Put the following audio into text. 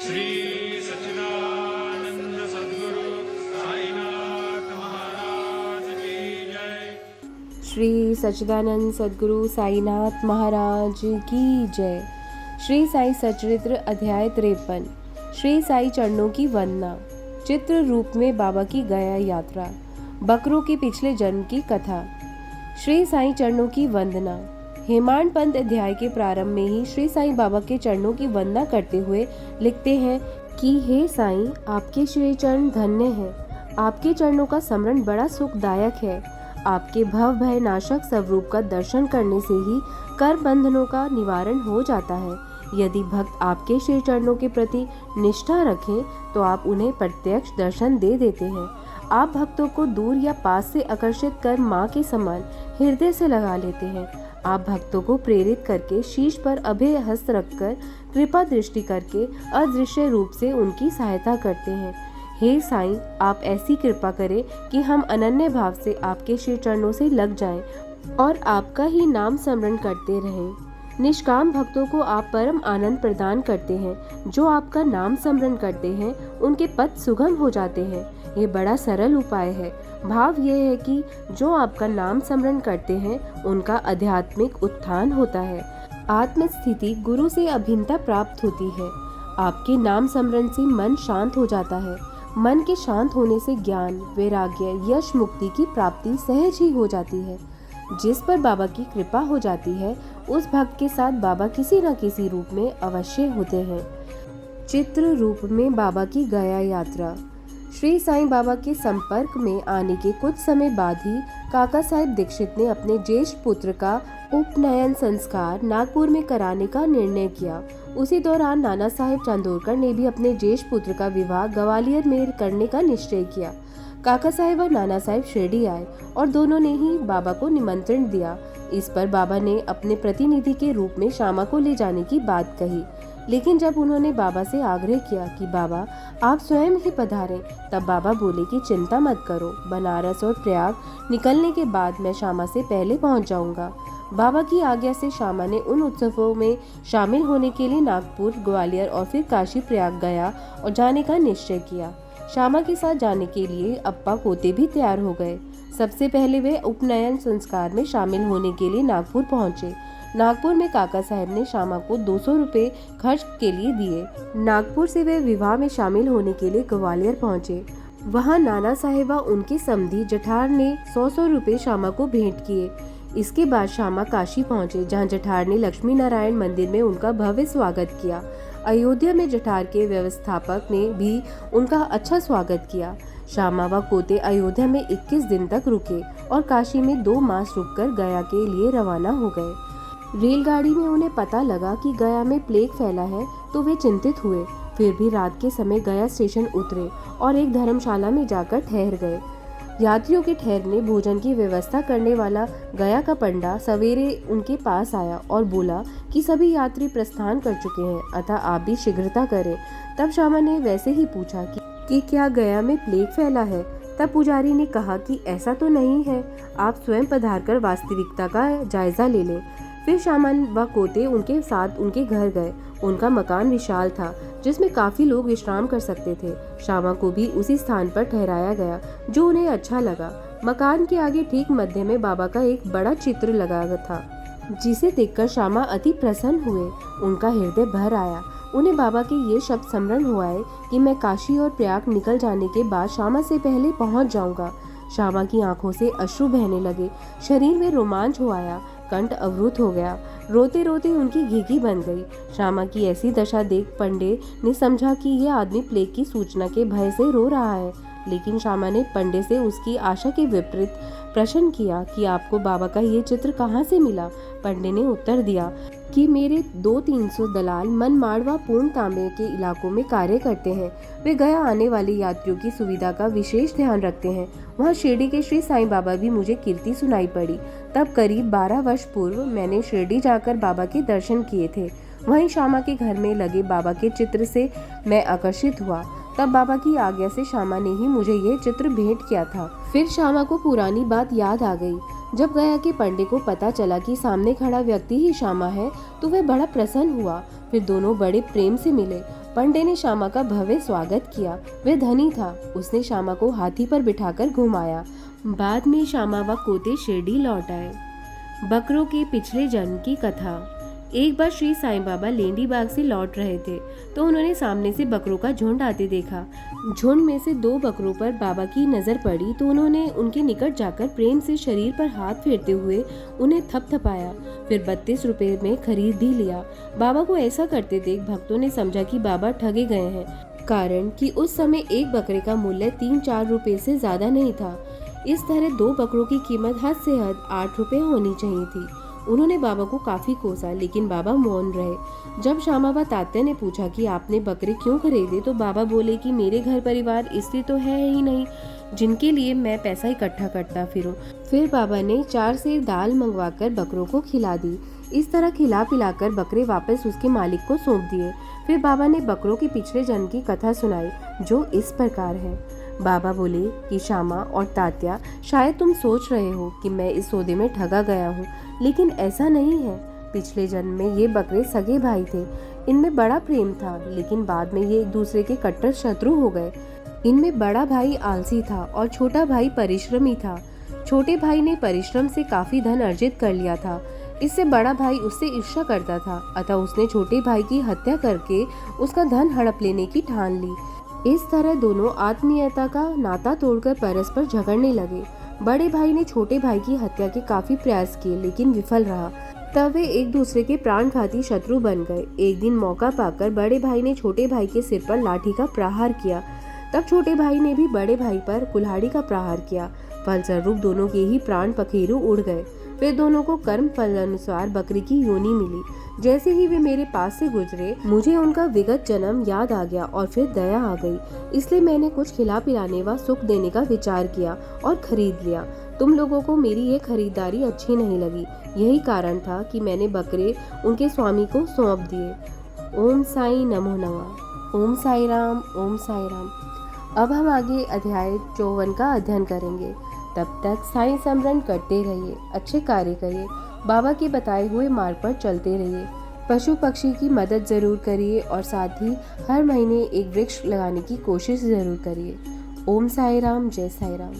श्री सच्चिदानंद सद्गुरु साईनाथ महाराज की जय। श्री सच्चिदानंद सद्गुरु साईनाथ महाराज की जय। श्री साई सचरित्र अध्याय 53। श्री साई चरणों की वंदना। चित्र रूप में बाबा की गया यात्रा। बकरों के पिछले जन्म की कथा। श्री साई चरणों की वंदना। हेमाड पंथ अध्याय के प्रारंभ में ही श्री साई बाबा के चरणों की वंदना करते हुए लिखते हैं कि हे साईं, आपके श्री चरण धन्य हैं। आपके चरणों का स्मरण बड़ा सुखदायक है। आपके भव भय नाशक स्वरूप का दर्शन करने से ही कर बंधनों का निवारण हो जाता है। यदि भक्त आपके श्री चरणों के प्रति निष्ठा रखें तो आप उन्हें प्रत्यक्ष दर्शन दे देते हैं। आप भक्तों को दूर या पास से आकर्षित कर माँ के समान हृदय से लगा लेते हैं। आप भक्तों को प्रेरित करके शीश पर अभय हस्त रखकर कृपा दृष्टि करके अदृश्य रूप से उनकी सहायता करते हैं। हे साईं, आप ऐसी कृपा करें कि हम अनन्य भाव से आपके श्री चरणों से लग जाएं और आपका ही नाम स्मरण करते रहें। निष्काम भक्तों को आप परम आनंद प्रदान करते हैं। जो आपका नाम स्मरण करते हैं उनके पथ सुगम हो जाते हैं। ये बड़ा सरल उपाय है। भाव यह है कि जो आपका नाम स्मरण करते हैं उनका आध्यात्मिक उत्थान होता है। आत्मस्थिति गुरु से अभिन्नता प्राप्त होती है। आपके नाम स्मरण से मन शांत हो जाता है। मन के शांत होने से ज्ञान, वैराग्य, यश, मुक्ति की प्राप्ति सहज ही हो जाती है। जिस पर बाबा की कृपा हो जाती है उस भक्त के साथ बाबा किसी न किसी रूप में अवश्य होते हैं। चित्र रूप में बाबा की गया यात्रा। श्री साईं बाबा के संपर्क में आने के कुछ समय बाद ही काका साहेब दीक्षित ने अपने ज्येष्ठ पुत्र का उपनयन संस्कार नागपुर में कराने का निर्णय किया। उसी दौरान नाना साहेब चांदोरकर ने भी अपने ज्येष्ठ पुत्र का विवाह ग्वालियर में करने का निश्चय किया। काका साहेब और नाना साहेब शिरडी आए और दोनों ने ही बाबा को निमंत्रण दिया। इस पर बाबा ने अपने प्रतिनिधि के रूप में श्यामा को ले जाने की बात कही, लेकिन जब उन्होंने बाबा से आग्रह किया कि बाबा आप स्वयं ही पधारें, तब बाबा बोले कि चिंता मत करो, बनारस और प्रयाग निकलने के बाद मैं श्यामा से पहले पहुंच जाऊंगा। बाबा की आज्ञा से श्यामा ने उन उत्सवों में शामिल होने के लिए नागपुर, ग्वालियर और फिर काशी प्रयाग गया और जाने का निश्चय किया। श्यामा के साथ जाने के लिए अप्पा पोते भी तैयार हो गए। सबसे पहले वे उपनयन संस्कार में शामिल होने के लिए नागपुर पहुंचे। नागपुर में काका साहब ने श्यामा को 200 रुपये खर्च के लिए दिए। नागपुर से वे विवाह में शामिल होने के लिए ग्वालियर पहुंचे। वहां नाना साहेबा उनके समधी जठार ने 100 रुपये श्यामा को भेंट किए। इसके बाद श्यामा काशी पहुंचे, जहां जठार ने लक्ष्मी नारायण मंदिर में उनका भव्य स्वागत किया। अयोध्या में जठार के व्यवस्थापक ने भी उनका अच्छा स्वागत किया। श्यामा व पोते अयोध्या में 21 दिन तक रुके और काशी में 2 मास रुककर गया के लिए रवाना हो गए। रेलगाड़ी में उन्हें पता लगा कि गया में प्लेग फैला है तो वे चिंतित हुए। फिर भी रात के समय गया स्टेशन उतरे और एक धर्मशाला में जाकर ठहर गए। यात्रियों के ठहरने भोजन की व्यवस्था करने वाला गया का पंडा सवेरे उनके पास आया और बोला कि सभी यात्री प्रस्थान कर चुके हैं, अतः आप भी शीघ्रता करें। तब श्यामा ने वैसे ही पूछा कि क्या गया में प्लेग फैला है? तब पुजारी ने कहा कि ऐसा तो नहीं है, आप स्वयं पधारकर वास्तविकता का जायजा ले लें। फिर श्यामा व पोते उनके साथ उनके घर गए। उनका मकान विशाल था जिसमें काफी लोग विश्राम कर सकते थे। श्यामा को भी उसी स्थान पर ठहराया गया जो उन्हें अच्छा लगा। मकान के आगे ठीक मध्य में बाबा का एक बड़ा चित्र लगा था, जिसे देखकर श्यामा अति प्रसन्न हुए। उनका हृदय भर आया। उन्हें बाबा के ये शब्द स्मरण हुआ है कि मैं काशी और प्रयाग निकल जाने के बाद श्यामा से पहले पहुंच जाऊंगा। श्यामा की आंखों से अश्रु बहने लगे, शरीर में रोमांच हो आया, कंठ अवरुद्ध हो गया। रोते रोते उनकी घीघी बन गई। श्यामा की ऐसी दशा देख पंडे ने समझा कि यह आदमी प्लेग की सूचना के भय से रो रहा है, लेकिन श्यामा ने पंडे से उसकी आशा के विपरीत प्रश्न किया कि आपको बाबा का ये चित्र कहाँ से मिला? पंडे ने उत्तर दिया कि मेरे 200-300 दलाल मनमाड़ व पूर्ण तांबे के इलाकों में कार्य करते हैं। वे गया आने वाले यात्रियों की सुविधा का विशेष ध्यान रखते हैं। वहाँ शिरडी के श्री साईं बाबा भी मुझे कीर्ति सुनाई पड़ी। तब करीब 12 वर्ष पूर्व मैंने शिरडी जाकर बाबा के दर्शन किए थे। वहीं श्यामा के घर में लगे बाबा के चित्र से मैं आकर्षित हुआ। तब बाबा की आज्ञा से श्यामा ने ही मुझे ये चित्र भेंट किया था। फिर श्यामा को पुरानी बात याद आ गई। जब गया के पंडे को पता चला कि सामने खड़ा व्यक्ति ही श्यामा है तो वह बड़ा प्रसन्न हुआ। फिर दोनों बड़े प्रेम से मिले। पंडे ने श्यामा का भव्य स्वागत किया। वह धनी था। उसने श्यामा को हाथी पर बिठाकर घुमाया। बाद में श्यामा व कोते शिरडी लौट आए। बकरों के पिछले जन्म की कथा। एक बार श्री साईं बाबा लेंडी बाग से लौट रहे थे तो उन्होंने सामने से बकरों का झुंड आते देखा। झुंड में से 2 बकरों पर बाबा की नजर पड़ी तो उन्होंने उनके निकट जाकर प्रेम से शरीर पर हाथ फेरते हुए उन्हें थपथपाया। फिर 32 रुपए में खरीद भी लिया। बाबा को ऐसा करते देख भक्तों ने समझा कि बाबा ठगे गए हैं, कारण कि उस समय एक बकरे का मूल्य 3-4 रुपए से ज्यादा नहीं था। इस तरह 2 बकरों की कीमत हद से हद 8 रुपए होनी चाहिए थी। उन्होंने बाबा को काफी कोसा, लेकिन बाबा मौन रहे। जब श्यामा व तात्या ने पूछा कि आपने बकरे क्यों खरीदे तो बाबा बोले कि मेरे घर परिवार इसलिए तो है ही नहीं जिनके लिए मैं पैसा इकट्ठा करता फिरूं। फिर बाबा ने 4 सेर दाल मंगवाकर बकरों को खिला दी। इस तरह खिला पिलाकर बकरे वापस उसके मालिक को सौंप दिए। फिर बाबा ने बकरों के पिछले जन्म की कथा सुनाई, जो इस प्रकार है। बाबा बोले कि श्यामा और तात्या, शायद तुम सोच रहे हो कि मैं इस सौदे में ठगा गया हूँ, लेकिन ऐसा नहीं है। पिछले जन्म में ये बकरे सगे भाई थे। इनमें बड़ा प्रेम था, लेकिन बाद में ये एक दूसरे के कट्टर शत्रु हो गए। इनमें बड़ा भाई आलसी था और छोटा भाई परिश्रमी था। छोटे भाई ने परिश्रम से काफी धन अर्जित कर लिया था। इससे बड़ा भाई उससे ईर्ष्या करता था, अतः उसने छोटे भाई की हत्या करके उसका धन हड़प लेने की ठान ली। इस तरह दोनों आत्मीयता का नाता तोड़कर परस्पर झगड़ने लगे। बड़े भाई ने छोटे भाई की हत्या के काफी प्रयास किए, लेकिन विफल रहा। तब वे एक दूसरे के प्राणघाती शत्रु बन गए। एक दिन मौका पाकर बड़े भाई ने छोटे भाई के सिर पर लाठी का प्रहार किया। तब छोटे भाई ने भी बड़े भाई पर कुल्हाड़ी का प्रहार किया। फलस्वरूप दोनों के ही प्राण पखेरु उड़ गए। फिर दोनों को कर्म फल अनुसार बकरी की योनि मिली। जैसे ही वे मेरे पास से गुजरे, मुझे उनका विगत जन्म याद आ गया और फिर दया आ गई। इसलिए मैंने कुछ खिला पिलाने व सुख देने का विचार किया और खरीद लिया। तुम लोगों को मेरी ये खरीदारी अच्छी नहीं लगी। यही कारण था कि मैंने बकरे उनके स्वामी को सौंप दिए। ओम साई नमो नमः। ओम साई राम। ओम साई राम। अब हम आगे अध्याय 54 का अध्ययन करेंगे। तब तक साईं स्मरण करते रहिए, अच्छे कार्य करिए, बाबा के बताए हुए मार्ग पर चलते रहिए, पशु पक्षी की मदद ज़रूर करिए और साथ ही हर महीने एक वृक्ष लगाने की कोशिश ज़रूर करिए। ओम साई राम। जय साई राम।